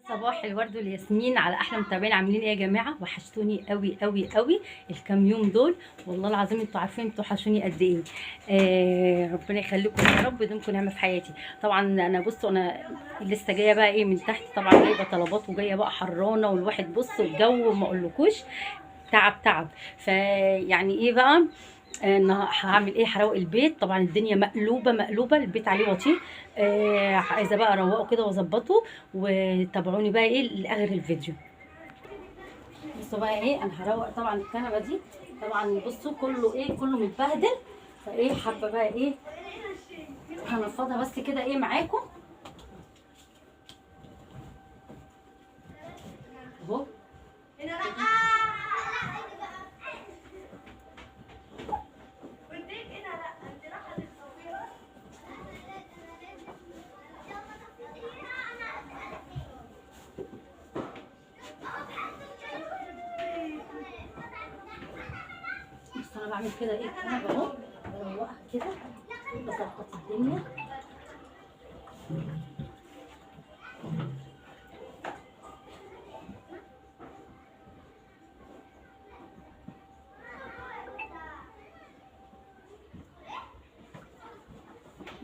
صباح الورد والياسمين على احلى متابعين. عاملين ايه يا جماعه؟ وحشتوني قوي قوي قوي الكام يوم دول، والله العظيم انتوا عارفين انتوا وحشوني قد ايه. ربنا يخليكم يا رب، يدومكم نعمه في حياتي. طبعا انا بصوا انا لسه جايه بقى ايه من تحت، طبعا جايبه طلبات وجايه بقى حرانه، والواحد بص الجو ما اقولكوش تعب تعب. فيعني ايه بقى، انا هعمل ايه؟ هروق البيت. طبعا الدنيا مقلوبه مقلوبه، البيت عليه وطي. عايزه بقى اروقه كده واظبطه، وتابعوني بقى ايه لاخر الفيديو. بصوا بقى ايه، انا هروق طبعا الكنبه دي. طبعا بصوا كله ايه، كله متبهدل. فايه حابه بقى ايه، هنفضها بس كده ايه معاكم اهو. بس انا بعمل كده ايه الكنبه اهو، بروقها كده، بظبط الدنيا.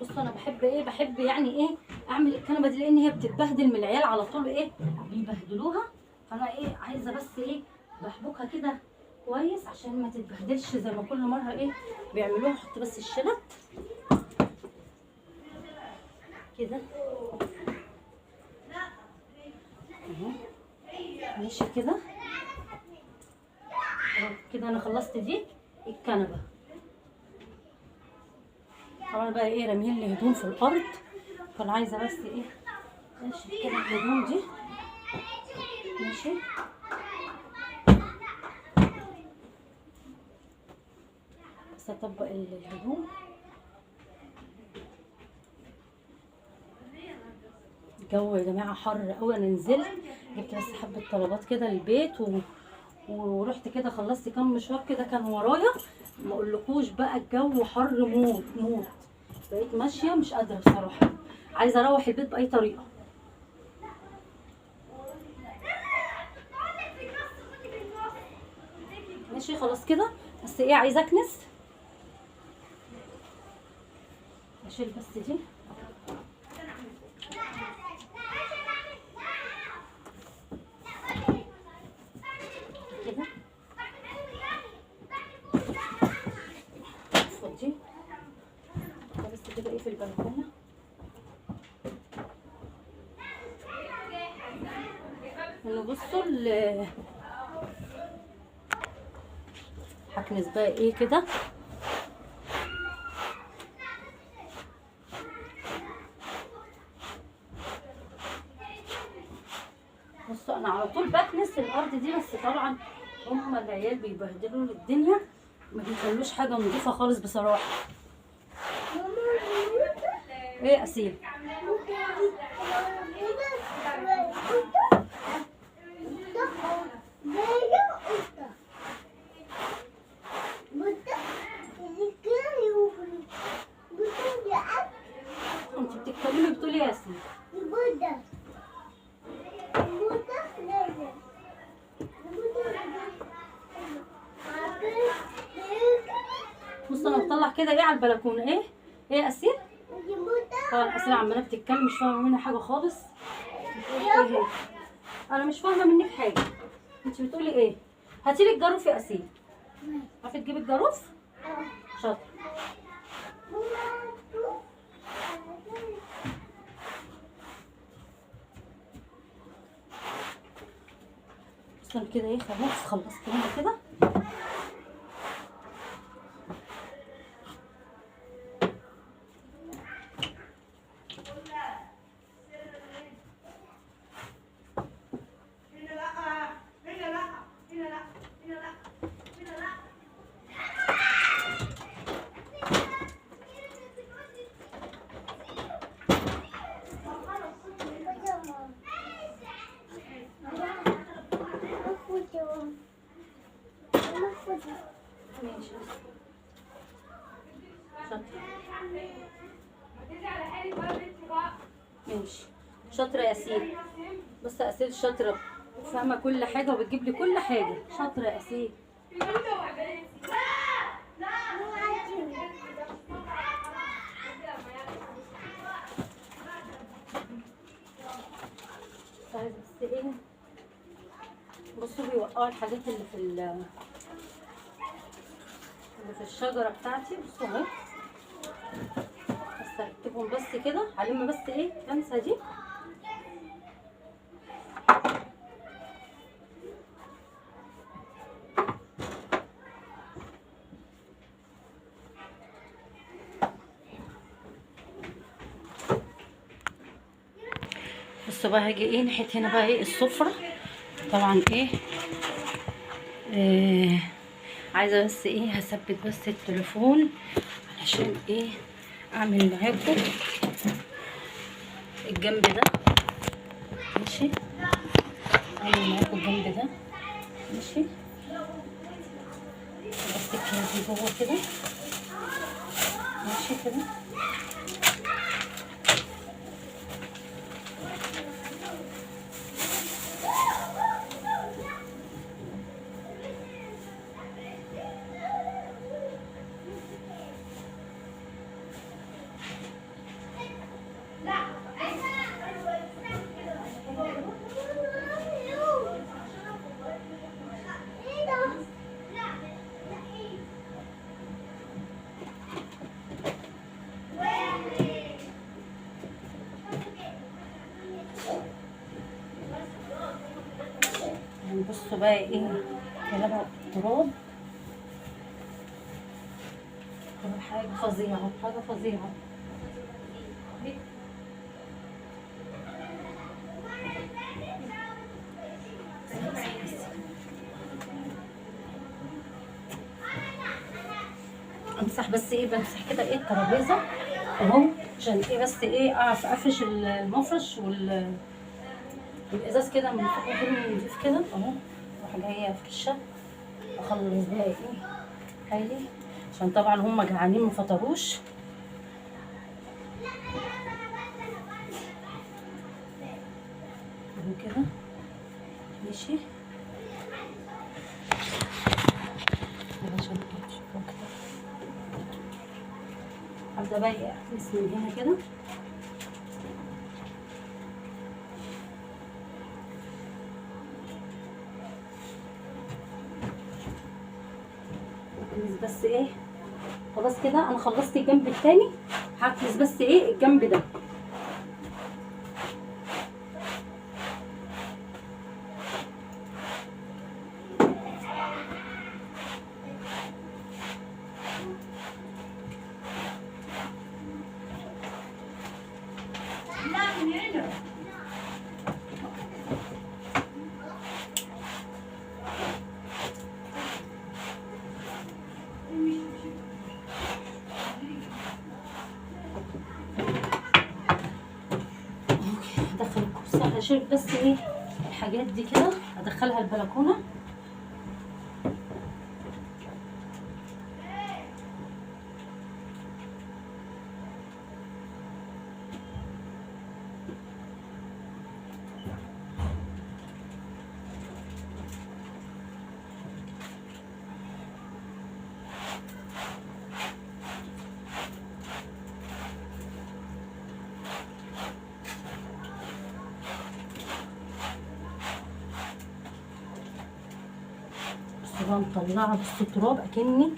بصوا انا بحب ايه، بحب يعني ايه اعمل الكنبه دي، لان هي بتتبهدل من العيال على طول ايه بيبهدلوها. فانا ايه عايزه بس ايه بحبكها كده كويس عشان ما تتبهدلش زي ما كل مره ايه بيعملوها. احط بس الشلت كده اهو، ماشي كده. كده انا خلصت دي الكنبه. طبعا بقى ايه راميين لي هدوم في الارض، فانا عايزه بس ايه اشيل كده الهدوم دي. ماشي بس اطبق الهدوم. الجو يا جماعه حر قوي. انا نزلت جبت بس حبه طلبات كده للبيت ورحت كده خلصت كام مشوار كده كان ورايا. ما اقولكوش بقى الجو حر موت موت. بقيت ماشيه مش قادره بصراحه، عايزه اروح البيت باي طريقه. ماشي خلاص كده. بس ايه عايزه اكنس، اشيل بس دي كده، افضي بس كده ايه في البلكونه. انه بصوا هكنس بقى ايه كده. بصوا انا على طول بكنس الارض دي، بس طبعا هما العيال بيبهدلوا الدنيا، ما بيخلوش حاجه نظيفه خالص بصراحه. ايه اسيل؟ انت بتتكلمي بتقولي يا اسيل؟ بص انا بطلع كده ايه على البلكونه. ايه ايه يا اسيل؟ طبعا اسيل عماله بتتكلم مش فاهمه منها حاجه خالص. بتقولي ايه هي؟ انا مش فاهمه منك حاجه. انت بتقولي ايه؟ هاتيلي الجاروف يا اسيل. عارفه تجيبي الجاروف؟ شاطر. بص انا كده ايه خلصت هنا كده. ماشي شاطرة. ماشي شاطرة يا ياسين. بص يا اسيل شاطره، فاهمه كل حاجه وبتجيب لي كل حاجه، شاطره يا اسيل. عايز بس ايه، بصوا بيوقعوا الحاجات اللي في الشجره بتاعتي. بصوا اهي، بس ارتبهم بس كده، هلم بس ايه الكنسه دي. بصوا بقى هاجي ايه ناحيه هنا بقى ايه السفره. طبعا ايه عايزه بس ايه هثبت بس التليفون علشان ايه اعمل معاكم الجنب ده. ماشي، اعمل معاكم الجنب ده. ماشي، بس الكنز جوه كده. ماشي كده. بصوا بقى ايه كلام التراب، حاجه فظيعه، حاجه فظيعه. امسح بس ايه، بمسح كده ايه الترابيزه اهو، عشان ايه بس ايه اعرف افرش المفرش والازاز كده من فوق كله نضيف كده اهو. اروح جايه افرشها، اخلص بقى ايه حالي، عشان طبعا هم جعانين ما فطروش اهو كده. ماشي، عشان تشوفوا كده هبدا بقى اقفل من هنا كده. بس ايه خلاص كده انا خلصت الجنب التاني، هكنس بس ايه الجنب ده. ادخل الكوسه، هشيل بس ايه الحاجات دي كده ادخلها البلكونه. بقى مطلعه بصوا التراب اكني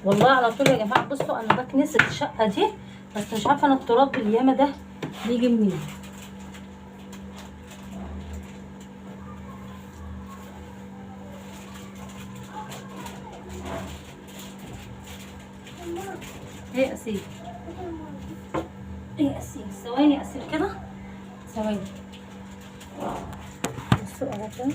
والله على طول يا جماعه. بصوا انا بكنس الشقه دي، بس مش عارفه انا التراب الياما ده بيجي منين. ايه يا اسيل، ايه يا اسيل، ثواني يا اسيل كده، ثواني. بصوا اهو كده.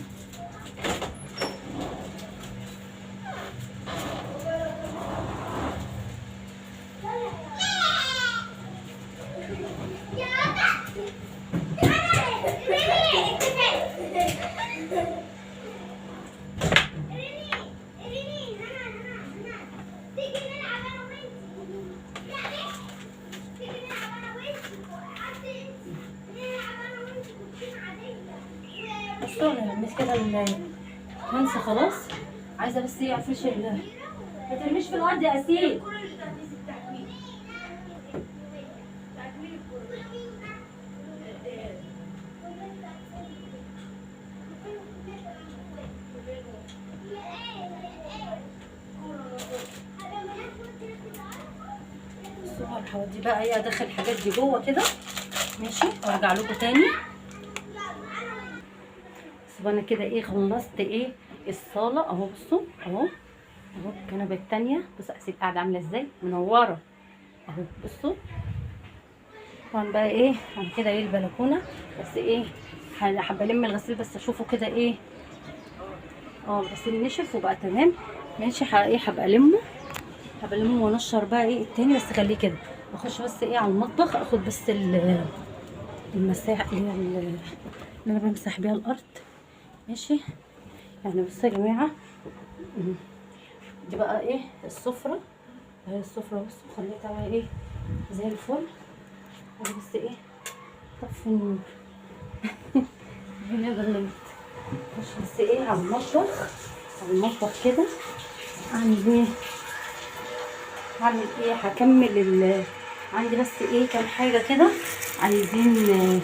بصوا انا لميت كده الهنس خلاص. عايزه بس ايه افرش ما ترميش في الارض يا اسيل. بصوا هودي بقى ايه ادخل الحاجات دي جوه كده ماشي وارجع لكم تاني. بس انا كده ايه خلصت ايه الصاله اهو. بصوا اهو اهو الكنبه التانيه. بصوا اسيل قاعده عامله ازاي منوره اهو. بصوا طبعا بقى ايه انا كده ايه البلكونه بس ايه حابه الم الغسيل بس اشوفه كده ايه الغسيل نشف وبقى تمام ماشي. ايه هبقى المه وانشر بقى ايه التاني. بس خليه كده اخش بس ايه على المطبخ اخد بس المساحه اللي انا بمسح بيها الارض ماشي. يعني بصوا يا جماعه دي بقى ايه السفره اهي. السفره بصوا خليتها بقى ايه زي الفل. بس ايه طفي النور الدنيا ظلمت. مش بس ايه على المطبخ كده هعمل ايه هكمل عندي بس ايه كام حاجه كده عايزين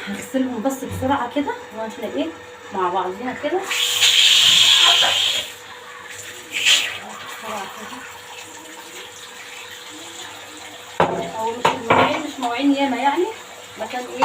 هغسلهم بس بسرعه كده واحنا ايه مع بعضينا كده او مش مواعين ياما يعني مكان ايه